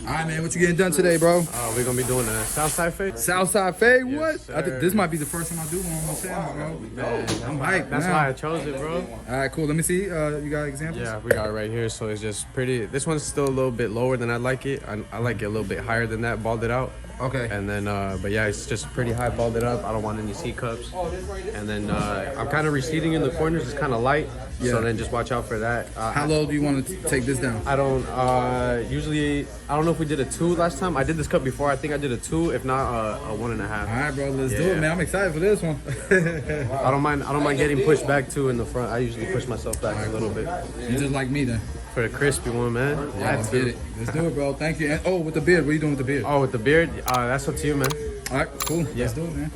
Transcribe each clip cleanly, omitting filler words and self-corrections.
All right, man. What you getting done today, bro? We're gonna be doing a SouthSide fade. SouthSide fade? What? Yes, This might be the first time I do one on my channel, bro. I'm hyped. That's why I chose it, bro. All right, cool. Let me see. You got examples? Yeah, we got it right here. So it's just pretty. This one's still a little bit lower than I like it. I like it a little bit higher than that, balded out. Okay. And then, but yeah, it's just pretty high balded up. I don't want any C cups. And then I'm kind of receding in the corners. It's kind of light. Yeah. So then just watch out for that. How low do you want to take this down? I don't usually. I don't know if we did a 2 last time. I did this cut before. I think I did a 2, if not a 1.5. All right, bro. Let's do it, man. I'm excited for this one. I don't mind getting pushed back too in the front. I usually push myself back a little bit. You just like me then. For the crispy one, man. Yeah, let's get it. Let's do it, bro. Thank you. And, with the beard. What are you doing with the beard? Oh, with the beard? That's up to you, man. All right, cool. Yeah. Let's do it, man.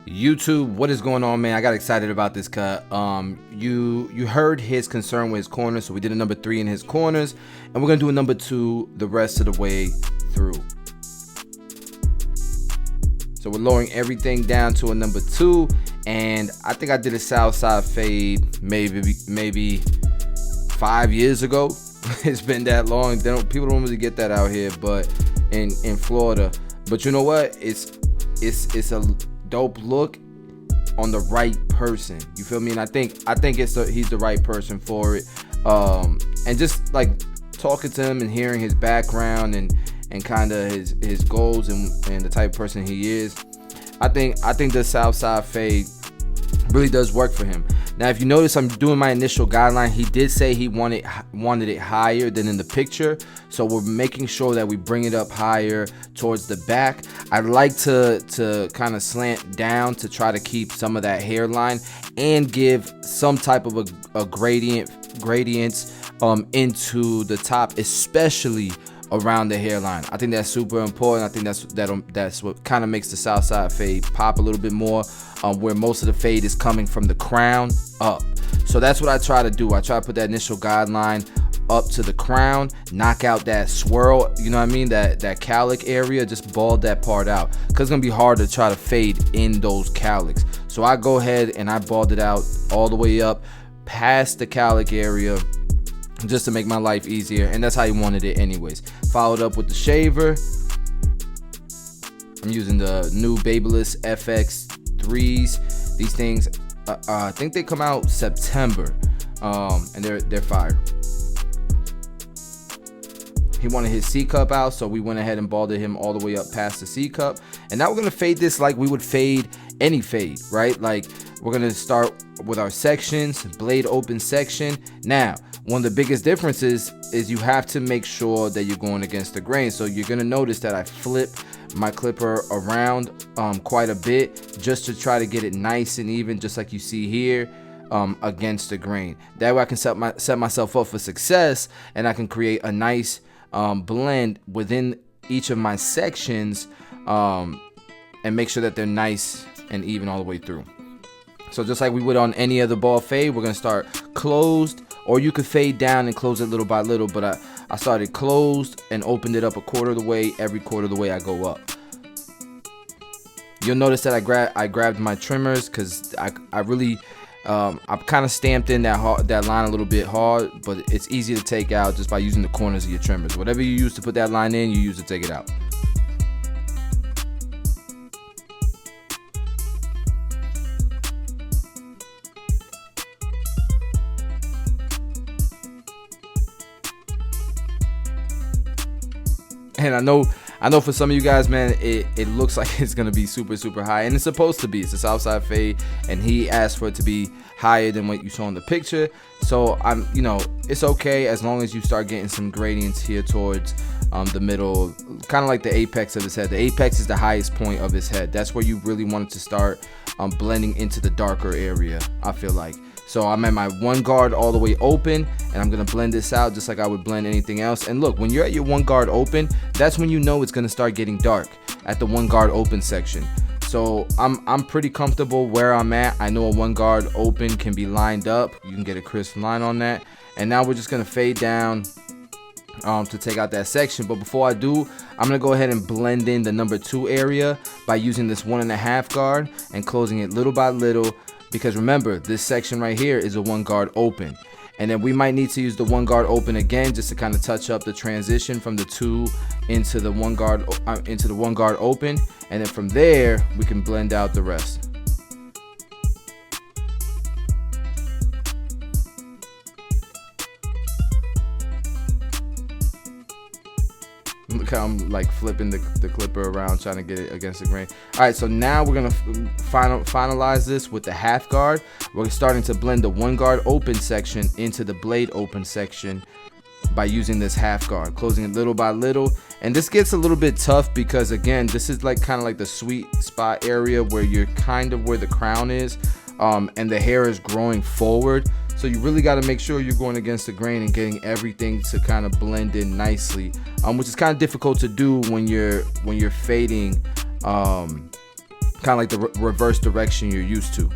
YouTube, what is going on, man? I got excited about this cut. You heard his concern with his corners, so we did a number 3 in his corners, and we're gonna do a number 2 the rest of the way through. So we're lowering everything down to a number 2, and I think I did a SouthSide fade maybe 5 years ago. It's been that long. People don't really get that out here, but in Florida. But you know what? It's a dope look on the right person. You feel me? And I think he's the right person for it. And just like talking to him and hearing his background and kind of his goals and the type of person he is, I think the SouthSide fade really does work for him. Now, if you notice, I'm doing my initial guideline. He did say he wanted it higher than in the picture, so we're making sure that we bring it up higher towards the back. I like to kind of slant down to try to keep some of that hairline and give some type of a gradients into the top, especially around the hairline. I think that's super important. I think that's what kind of makes the SouthSide fade pop a little bit more, where most of the fade is coming from the crown up. So that's what I try to do. I try to put that initial guideline up to the crown, knock out that swirl, you know what I mean, that cowlick area, just bald that part out, because it's gonna be hard to try to fade in those cowlicks. So I go ahead and I bald it out all the way up past the cowlick area, just to make my life easier, and that's how he wanted it anyways. Followed up with the shaver. I'm using the new Babyliss FX3s. These things, I think they come out September, and they're fire. He wanted his C cup out, so we went ahead and balded him all the way up past the C cup. And now we're gonna fade this like we would fade any fade, right? Like, we're gonna start with our sections, blade open section. Now, one of the biggest differences is you have to make sure that you're going against the grain. So you're gonna notice that I flip my clipper around quite a bit, just to try to get it nice and even, just like you see here, against the grain. That way I can set myself up for success, and I can create a nice blend within each of my sections, and make sure that they're nice and even all the way through. So just like we would on any other ball fade, we're gonna start closed, or you could fade down and close it little by little, but I started closed and opened it up a quarter of the way. Every quarter of the way I go up. You'll notice that I grabbed my trimmers, because I really I've kind of stamped in that line a little bit hard, but it's easy to take out just by using the corners of your trimmers. Whatever you use to put that line in, you use to take it out. And I know for some of you guys, man, it looks like it's gonna be super, super high, and it's supposed to be. It's a SouthSide fade, and he asked for it to be higher than what you saw in the picture. So it's okay as long as you start getting some gradients here towards the middle, kind of like the apex of his head. The apex is the highest point of his head. That's where you really want it to start blending into the darker area, I feel like. So I'm at my one guard all the way open, and I'm gonna blend this out just like I would blend anything else. And look, when you're at your one guard open, that's when you know it's gonna start getting dark, at the one guard open section. So I'm pretty comfortable where I'm at. I know a one guard open can be lined up. You can get a crisp line on that. And now we're just gonna fade down to take out that section. But before I do, I'm gonna go ahead and blend in the number 2 area by using this 1.5 guard and closing it little by little, because remember, this section right here is a 1 guard open. And then we might need to use the 1 guard open again just to kind of touch up the transition from the 2 into the 1 guard open, and then from there we can blend out the rest. Look how I'm like flipping the clipper around trying to get it against the grain. All right, so now we're gonna finalize this with the half guard. We're starting to blend the 1 guard open section into the blade open section by using this half guard, closing it little by little. And this gets a little bit tough because again, this is like kind of like the sweet spot area where you're kind of where the crown is, and the hair is growing forward. So you really got to make sure you're going against the grain and getting everything to kind of blend in nicely, which is kind of difficult to do when you're fading, kind of like the reverse direction you're used to.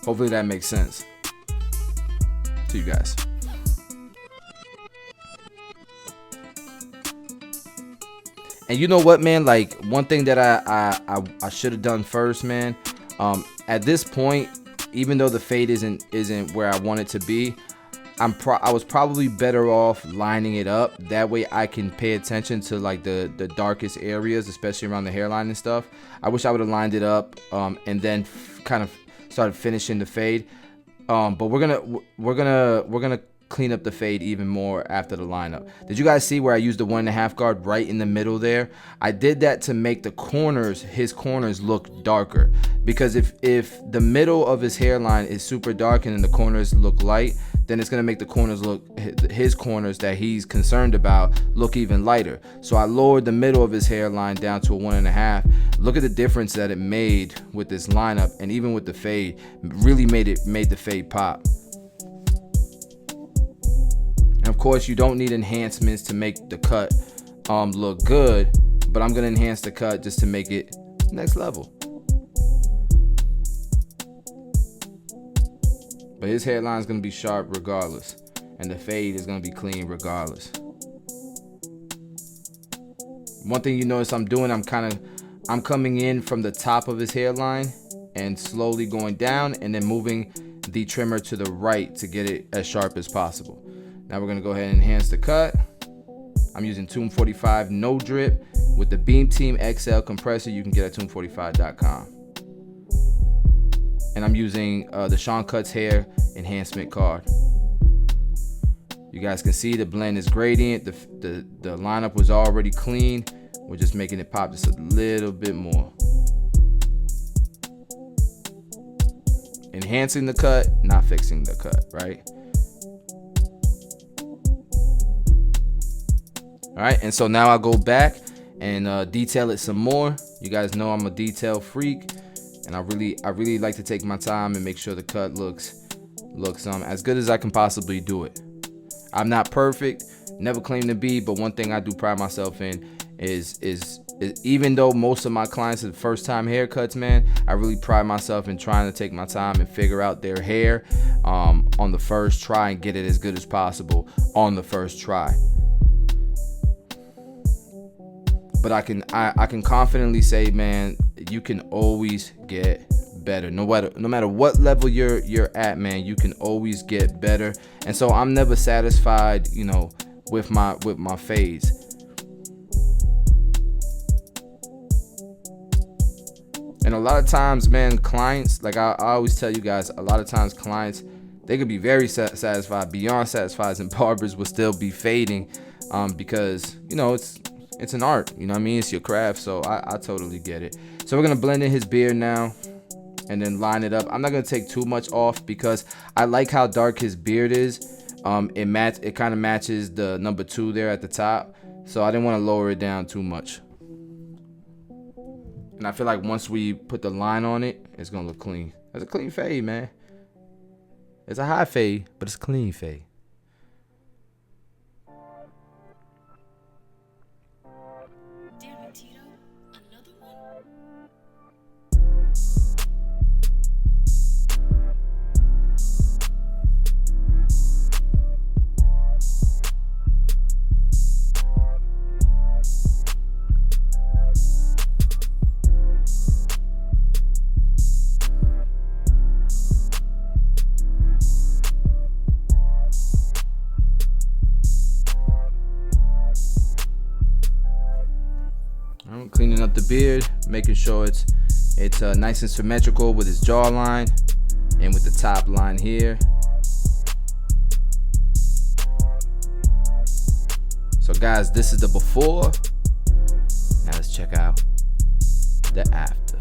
Hopefully that makes sense to you guys. And you know what, man? Like, one thing that I should have done first, man. At this point, even though the fade isn't where I want it to be, I was probably better off lining it up. That way I can pay attention to like the darkest areas, especially around the hairline and stuff. I wish I would have lined it up and then kind of started finishing the fade. But we're gonna clean up the fade even more after the lineup. Did you guys see where I used the 1.5 guard right in the middle there? I did that to make the corners, his corners, look darker, because if the middle of his hairline is super dark and then the corners look light, then it's gonna make the corners look, his corners that he's concerned about, look even lighter. So I lowered the middle of his hairline down to a 1.5. Look at the difference that it made with this lineup, and even with the fade, really made the fade pop. And of course, you don't need enhancements to make the cut look good, but I'm gonna enhance the cut just to make it next level. But his hairline is gonna be sharp regardless, and the fade is gonna be clean regardless. One thing you notice I'm doing, I'm coming in from the top of his hairline and slowly going down, and then moving the trimmer to the right to get it as sharp as possible. Now we're gonna go ahead and enhance the cut. I'm using Tomb 45 no drip with the Beam Team XL compressor you can get at tomb45.com. And I'm using the Sean Cuts Hair Enhancement card. You guys can see the blend is gradient. The lineup was already clean. We're just making it pop just a little bit more. Enhancing the cut, not fixing the cut, right? All right, and so now I'll go back and detail it some more. You guys know I'm a detail freak, and I really like to take my time and make sure the cut looks as good as I can possibly do it. I'm not perfect, never claim to be, but one thing I do pride myself in is even though most of my clients are first time haircuts, man, I really pride myself in trying to take my time and figure out their hair on the first try and get it as good as possible on the first try. But I can confidently say, man, you can always get better. No matter what level you're at, man, you can always get better. And so I'm never satisfied, you know, with my fades. And a lot of times, man, clients, like I always tell you guys, a lot of times clients, they could be very satisfied, beyond satisfied, and barbers will still be fading because, you know, it's an art, you know what I mean? It's your craft, so I totally get it. So we're gonna blend in his beard now and then line it up. I'm not gonna take too much off because I like how dark his beard is. It kind of matches the number 2 there at the top, so I didn't want to lower it down too much. And I feel like once we put the line on it, it's gonna look clean. It's a clean fade, man. It's a high fade, but it's a clean fade. making sure it's nice and symmetrical with his jawline and with the top line here. So guys, this is the before. Now let's check out the after.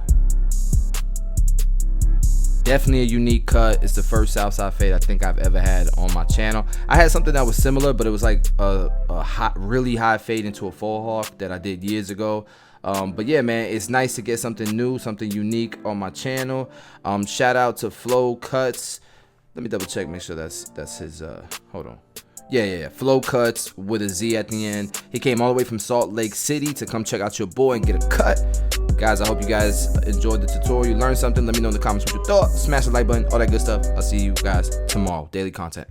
Definitely a unique cut. It's the first Southside fade I think I've ever had on my channel. I had something that was similar, but it was like a really high fade into a faux hawk that I did years ago. But yeah, man, it's nice to get something new, something unique on my channel. Shout out to Flow Cuts. Let me double check, make sure that's his. Hold on. Yeah. Flow Cuts with a Z at the end. He came all the way from Salt Lake City to come check out your boy and get a cut. Guys, I hope you guys enjoyed the tutorial. You learned something. Let me know in the comments what you thought. Smash the like button, all that good stuff. I'll see you guys tomorrow. Daily content.